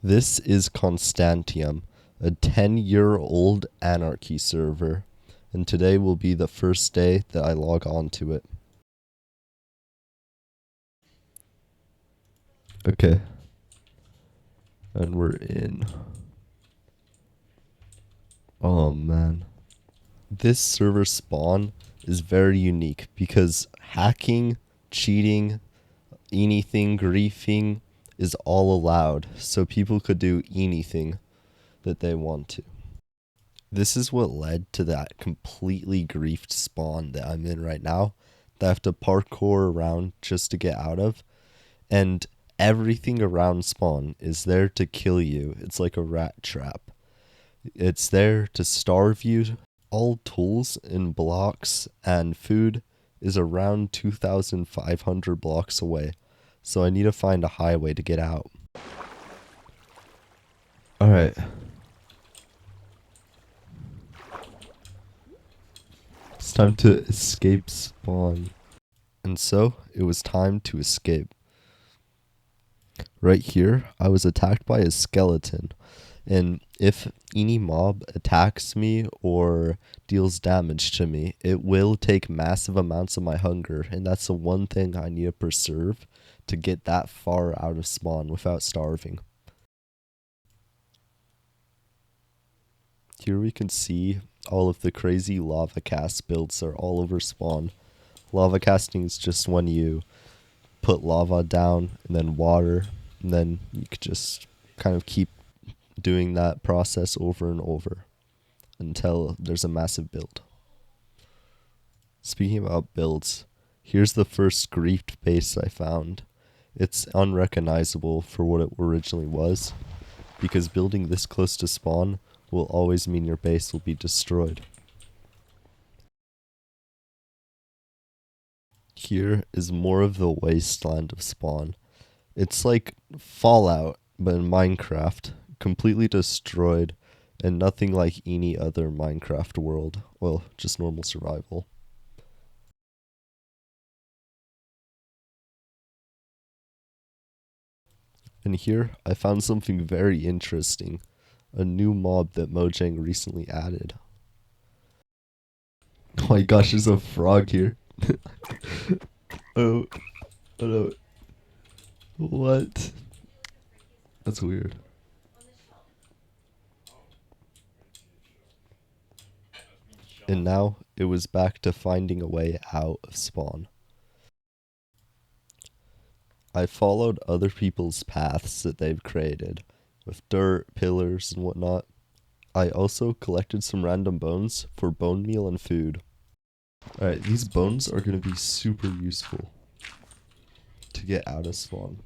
This is Constantiam, a 10-year-old anarchy server, and today will be the first day that I log on to it. Okay. And we're in. Oh man. This server spawn is very unique because hacking, cheating, anything, griefing is all allowed, so people could do anything that they want to. This is what led to that completely griefed spawn that I'm in right now, that I have to parkour around just to get out of, and everything around spawn is there to kill you. It's like a rat trap. It's there to starve you. All tools and blocks and food is around 2,500 blocks away, so I need to find a highway to get out. Alright. It's time to escape spawn. And so, it was time to escape. Right here, I was attacked by a skeleton. And if any mob attacks me or deals damage to me, it will take massive amounts of my hunger. And that's the one thing I need to preserve to get that far out of spawn without starving. Here we can see all of the crazy lava cast builds are all over spawn. Lava casting is just when you put lava down and then water, and then you could just kind of keep doing that process over and over until there's a massive build. Speaking about builds, here's the first griefed base I found. It's unrecognizable for what it originally was, because building this close to spawn will always mean your base will be destroyed. Here is more of the wasteland of spawn. It's like Fallout, but in Minecraft, completely destroyed, and nothing like any other Minecraft world. Well, just normal survival. And here, I found something very interesting. A new mob that Mojang recently added. Oh my gosh, there's a frog here. Oh no. What? That's weird. And now, it was back to finding a way out of spawn. I followed other people's paths that they've created, with dirt, pillars, and whatnot. I also collected some random bones for bone meal and food. Alright, these bones are going to be super useful to get out of spawn.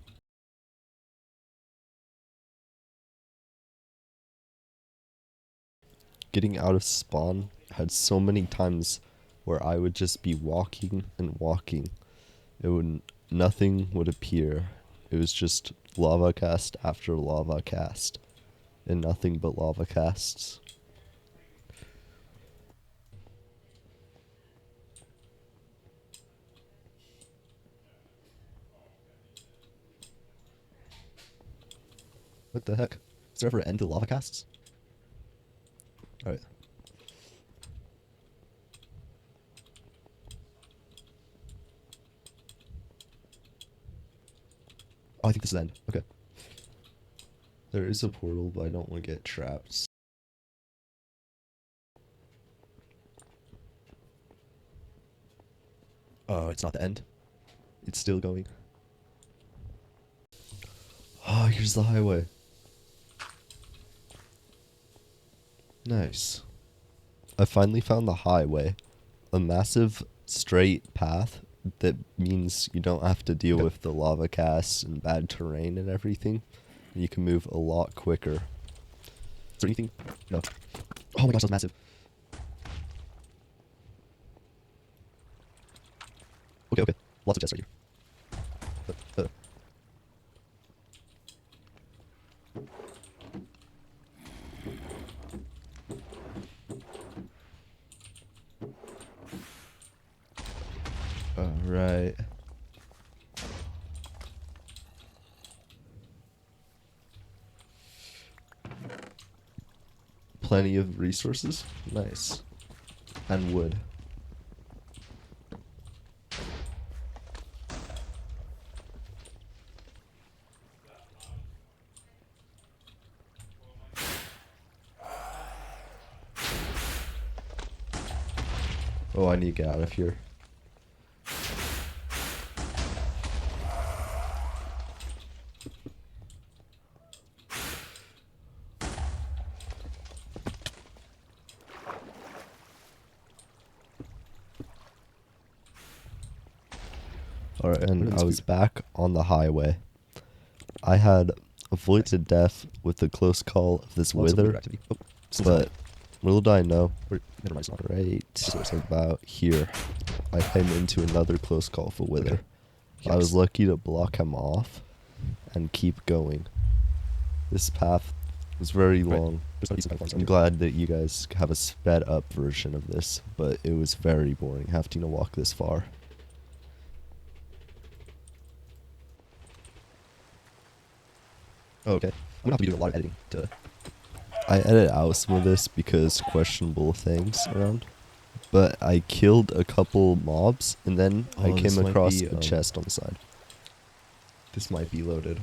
Getting out of spawn had so many times where I would just be walking and walking. Nothing would appear. It was just lava cast after lava cast, and nothing but lava casts. What the heck? Is there ever an end to lava casts? Alright. Oh, I think this is the end. Okay. There is a portal, but I don't want to get trapped. Oh, it's not the end. It's still going. Oh, here's the highway. Nice. I finally found the highway. A massive straight path that means you don't have to deal with the lava casts and bad terrain and everything. You can move a lot quicker. Is there anything? No. Oh my gosh, that's massive. Okay. Lots of chests right here. Alright. plenty of resources. Nice. And wood. Oh, I need to get out of here. Alright, and I was back on the highway. I had avoided death with the close call of this wither, but little did I know, right about here, I came into another close call of a wither. I was lucky to block him off and keep going. This path was very long. I'm glad that you guys have a sped up version of this, but it was very boring having to walk this far. Okay. I'm gonna have to be doing a lot of editing to... I edit out some of this because questionable things around. But I killed a couple mobs, and then I came across a chest on the side. This might be loaded.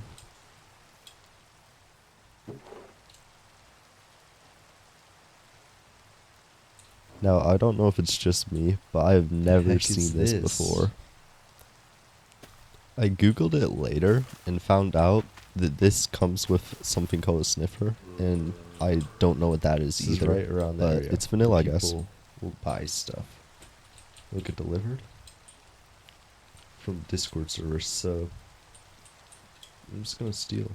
Now, I don't know if it's just me, but I have never seen this before. I googled it later and found out that this comes with something called a sniffer, and I don't know what that is either. Right around that area. It's vanilla, I guess. Will buy stuff. Will get delivered from Discord server, so I'm just gonna steal.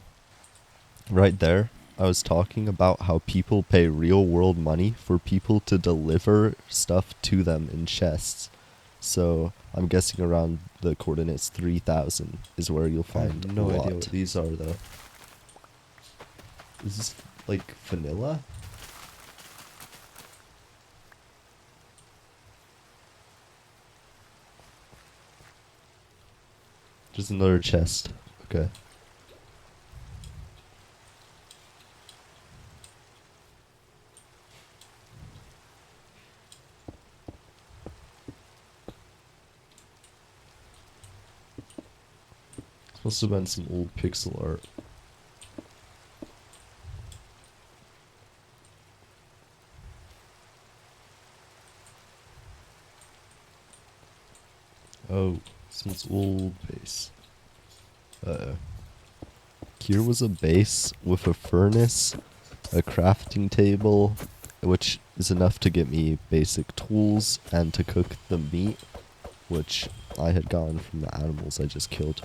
Right there, I was talking about how people pay real world money for people to deliver stuff to them in chests. So I'm guessing around the coordinates 3,000 is where you'll find a lot. I have no idea what these are though. Is this like vanilla? Just another chest. Okay. This must have been some old pixel art. Oh, someone's old base. Uh-oh. Here was a base with a furnace, a crafting table, which is enough to get me basic tools and to cook the meat, which I had gotten from the animals I just killed.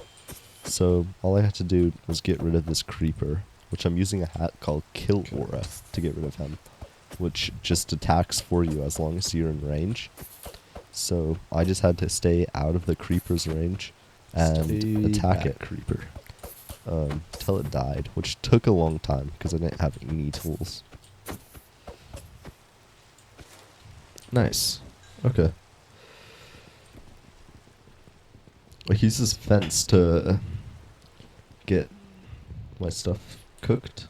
So all I had to do was get rid of this creeper, which I'm using a hat called Kill Aura to get rid of him, which just attacks for you as long as you're in range. So I just had to stay out of the creeper's range and attack it, creeper, till it died, which took a long time because I didn't have any tools. Nice. Okay. I use this fence to get my stuff cooked.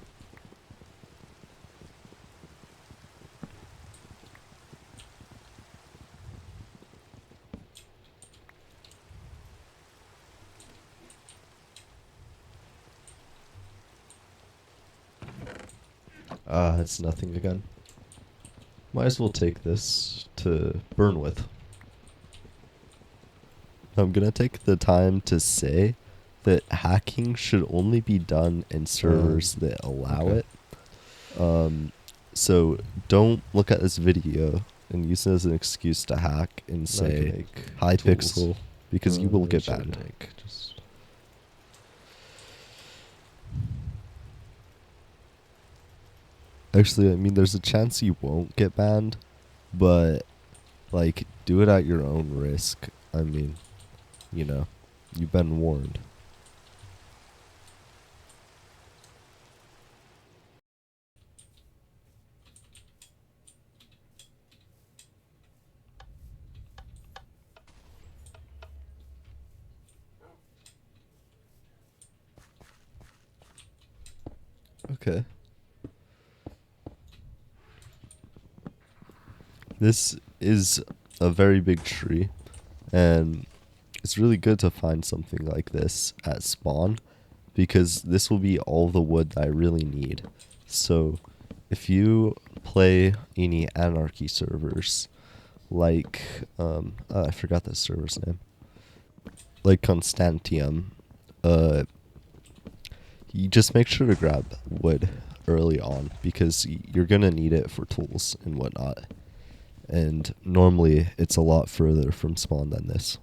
Ah, it's nothing again. Might as well take this to burn with. I'm gonna take the time to say that hacking should only be done in servers that allow it. So don't look at this video and use it as an excuse to hack and say high pixel, because you will get banned. Actually, I mean, there's a chance you won't get banned, but like, do it at your own risk. I mean, you know, you've been warned. Okay. This is a very big tree, and it's really good to find something like this at spawn because this will be all the wood that I really need. So, if you play any Anarchy servers, like, I forgot the server's name, like Constantiam, uh, you just make sure to grab wood early on because you're gonna need it for tools and whatnot. And normally it's a lot further from spawn than this.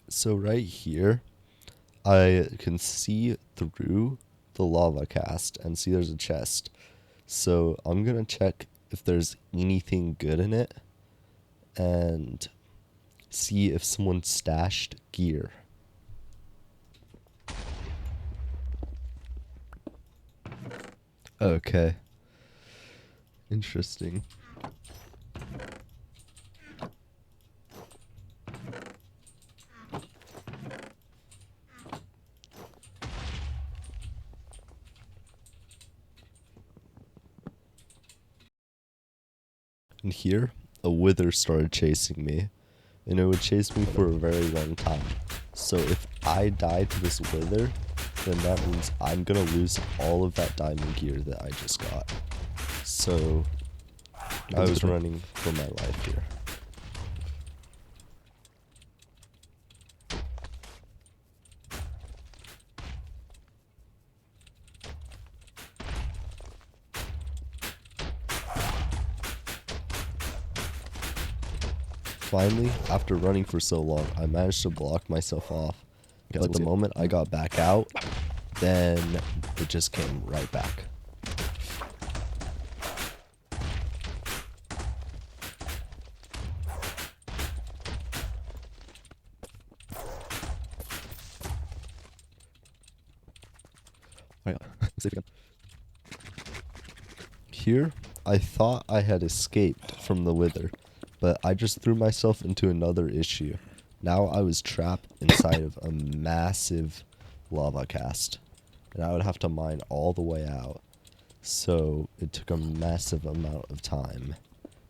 So right here, I can see through the lava cast and see there's a chest. So I'm gonna check if there's anything good in it and see if someone stashed gear. Okay. Interesting. And here, a wither started chasing me, and it would chase me for a very long time. So if I die to this wither, then that means I'm gonna lose all of that diamond gear that I just got. So I was running for my life here. Finally, after running for so long, I managed to block myself off. But the moment I got back out, then it just came right back. Here, I thought I had escaped from the wither, but I just threw myself into another issue. Now I was trapped inside of a massive lava cast, and I would have to mine all the way out. So it took a massive amount of time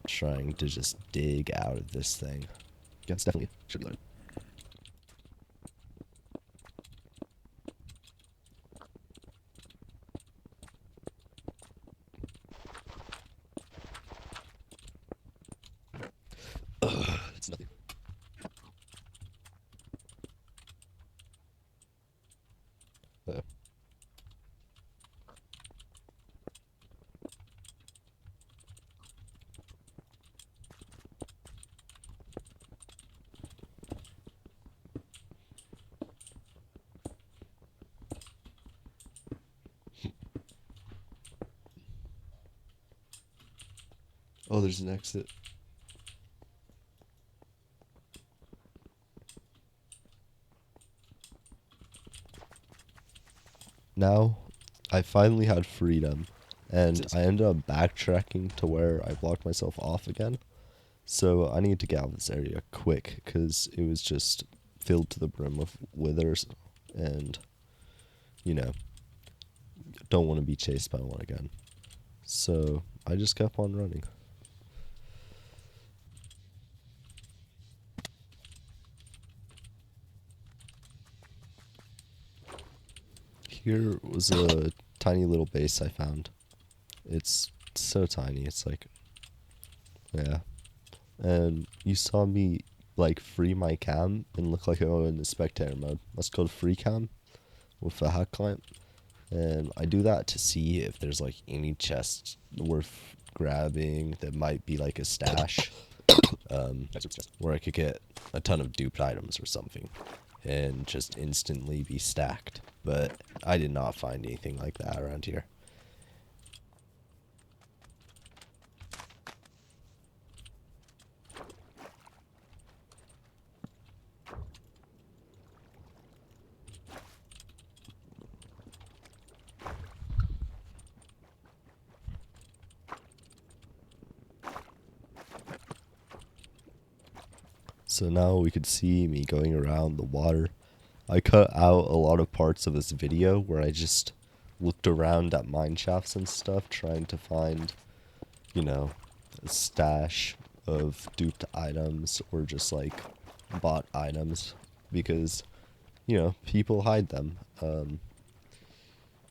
trying to just dig out of this thing. Yeah, it's definitely should learn. It's nothing. Uh, oh, there's an exit. Now, I finally had freedom, and I ended up backtracking to where I blocked myself off again. So I need to get out of this area quick, because it was just filled to the brim with withers, and, you know, don't want to be chased by one again. So I just kept on running. Here was a tiny little base I found. It's so tiny, it's like, yeah. And you saw me, like, free my cam and look like I was in the spectator mode. That's called free cam with a hack client. And I do that to see if there's like any chests worth grabbing that might be like a stash, where I could get a ton of duped items or something and just instantly be stacked. But I did not find anything like that around here. So now we could see me going around the water. I cut out a lot of parts of this video where I just looked around at mine shafts and stuff trying to find, you know, a stash of duped items or just like bought items because, you know, people hide them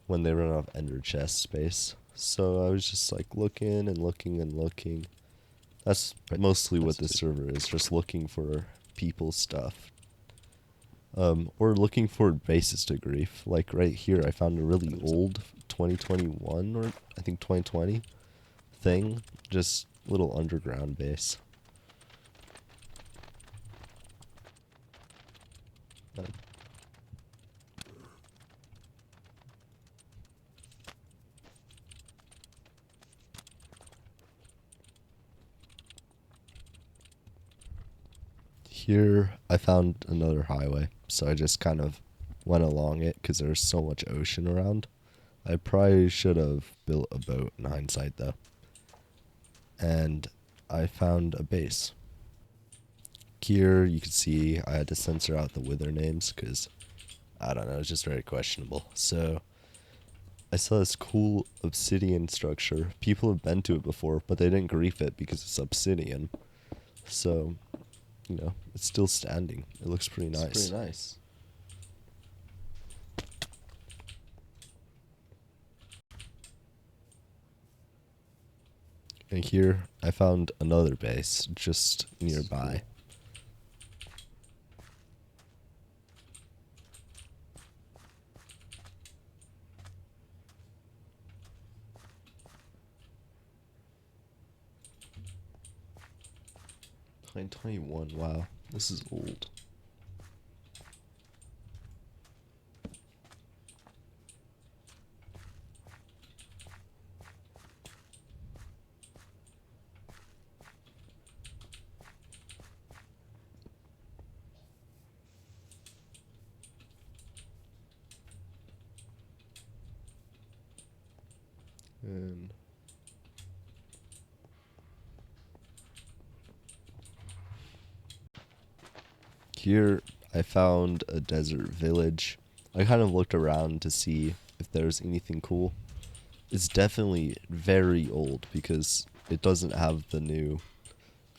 when they run out of ender chest space. So I was just like looking and looking and looking. That's mostly what this server is, just looking for people stuff. Or looking for bases to grief. Like right here, I found a really old 2021 or I think 2020 thing, just little underground base. Here, I found another highway, so I just kind of went along it because there's so much ocean around. I probably should have built a boat in hindsight, though. And I found a base. Here, you can see I had to censor out the wither names because, I don't know, it's just very questionable. So, I saw this cool obsidian structure. People have been to it before, but they didn't grief it because it's obsidian. So, you know, it's still standing. It looks pretty nice. It's pretty nice. And here, I found another base just nearby. Cool. 21, wow, this is old. And here I found a desert village. I kind of looked around to see if there's anything cool. It's definitely very old because it doesn't have the new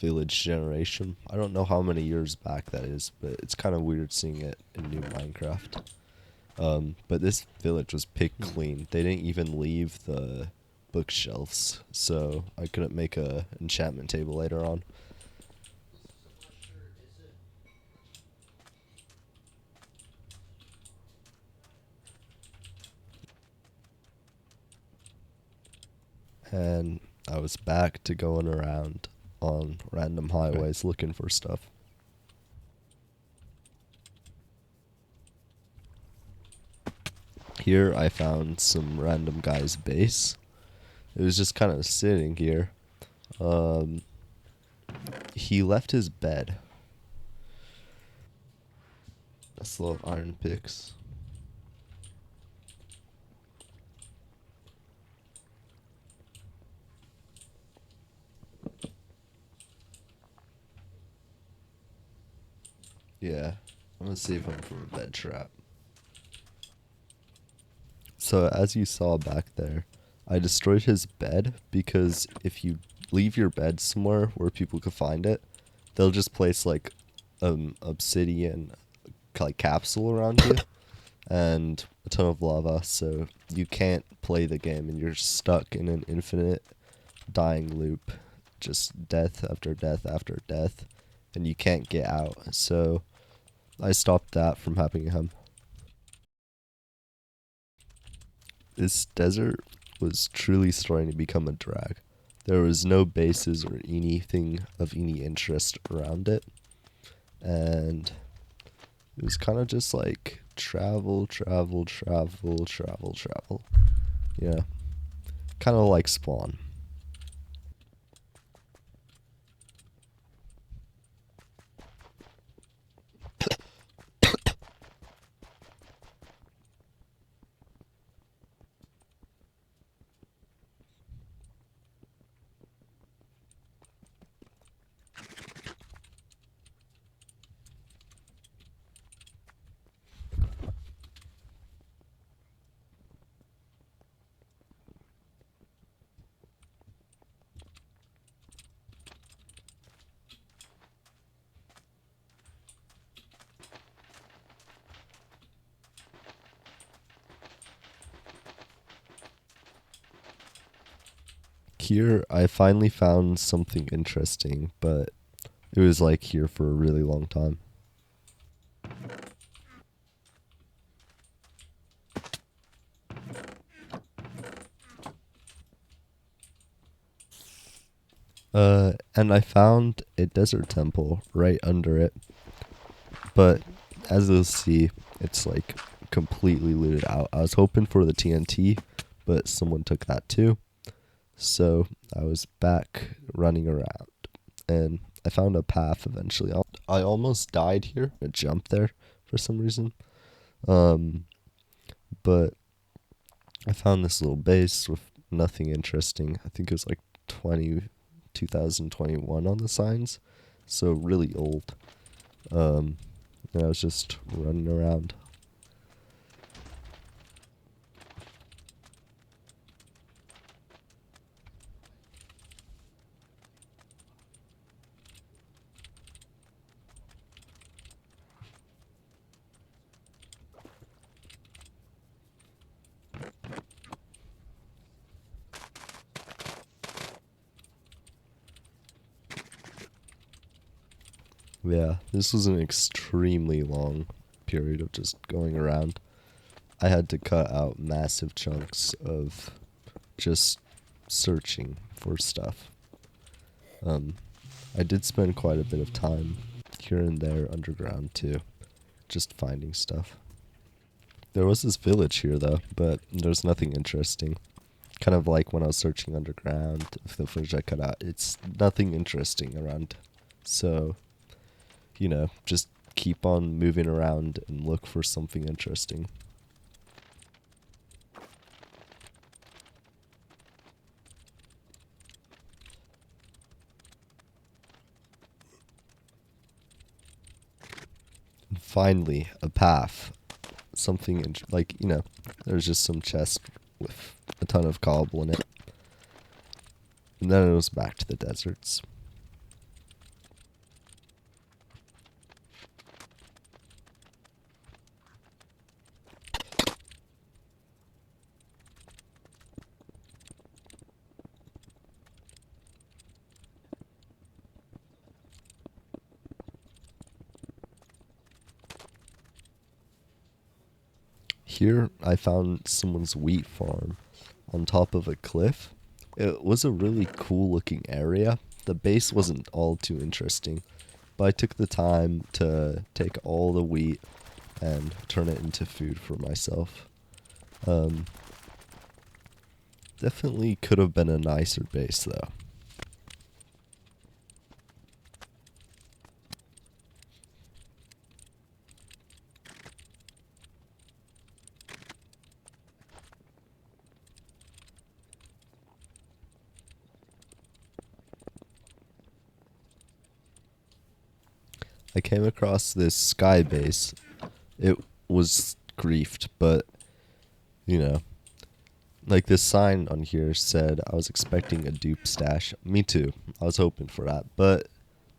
village generation. I don't know how many years back that is, but it's kind of weird seeing it in new Minecraft. But this village was picked clean. They didn't even leave the bookshelves, so I couldn't make a enchantment table later on. And I was back to going around on random highways looking for stuff. Here I found some random guy's base. It was just kind of sitting here. He left his bed. That's a lot of iron picks. Yeah, I'm gonna save him from a bed trap. So as you saw back there, I destroyed his bed because if you leave your bed somewhere where people could find it, they'll just place like obsidian like capsule around you and a ton of lava, so you can't play the game and you're stuck in an infinite dying loop, just death after death after death, and you can't get out. So I stopped that from happening to him. This desert was truly starting to become a drag. There was no bases or anything of any interest around it, and it was kind of just like travel, travel, travel, travel, travel. Yeah, kind of like Spawn. Here, I finally found something interesting, but it was like here for a really long time. And I found a desert temple right under it, but as you'll see, it's like completely looted out. I was hoping for the TNT, but someone took that too. So I was back running around, and I found a path eventually. I almost died here. I jumped there for some reason. Um, but I found this little base with nothing interesting. I think it was like 2021 on the signs, so really old. Um, and I was just running around. Yeah, this was an extremely long period of just going around. I had to cut out massive chunks of just searching for stuff. Um, I did spend quite a bit of time here and there underground too, just finding stuff. There was this village here though, but there's nothing interesting. Kind of like when I was searching underground, the footage I cut out, it's nothing interesting around. So, just keep on moving around and look for something interesting. And finally, a path. Something there's just some chest with a ton of cobble in it. And then it was back to the deserts. Here, I found someone's wheat farm on top of a cliff. It was a really cool looking area. The base wasn't all too interesting, but I took the time to take all the wheat and turn it into food for myself. Um, Definitely could have been a nicer base though. I came across this sky base. It was griefed, but you know, like this sign on here said I was expecting a dupe stash. Me too. I was hoping for that, but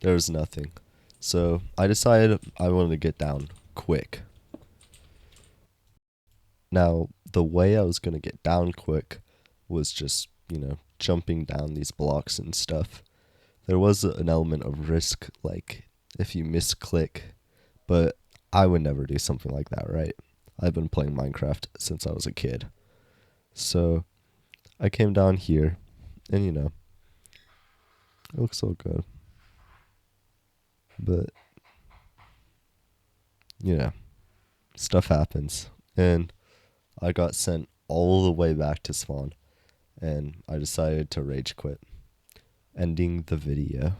there was nothing. So I decided I wanted to get down quick. Now, the way I was going to get down quick was just, jumping down these blocks and stuff. There was an element of risk, like if you misclick, but I would never do something like that, right? I've been playing Minecraft since I was a kid. So I came down here, and it looks so good. But yeah, stuff happens, and I got sent all the way back to spawn, and I decided to rage quit, ending the video.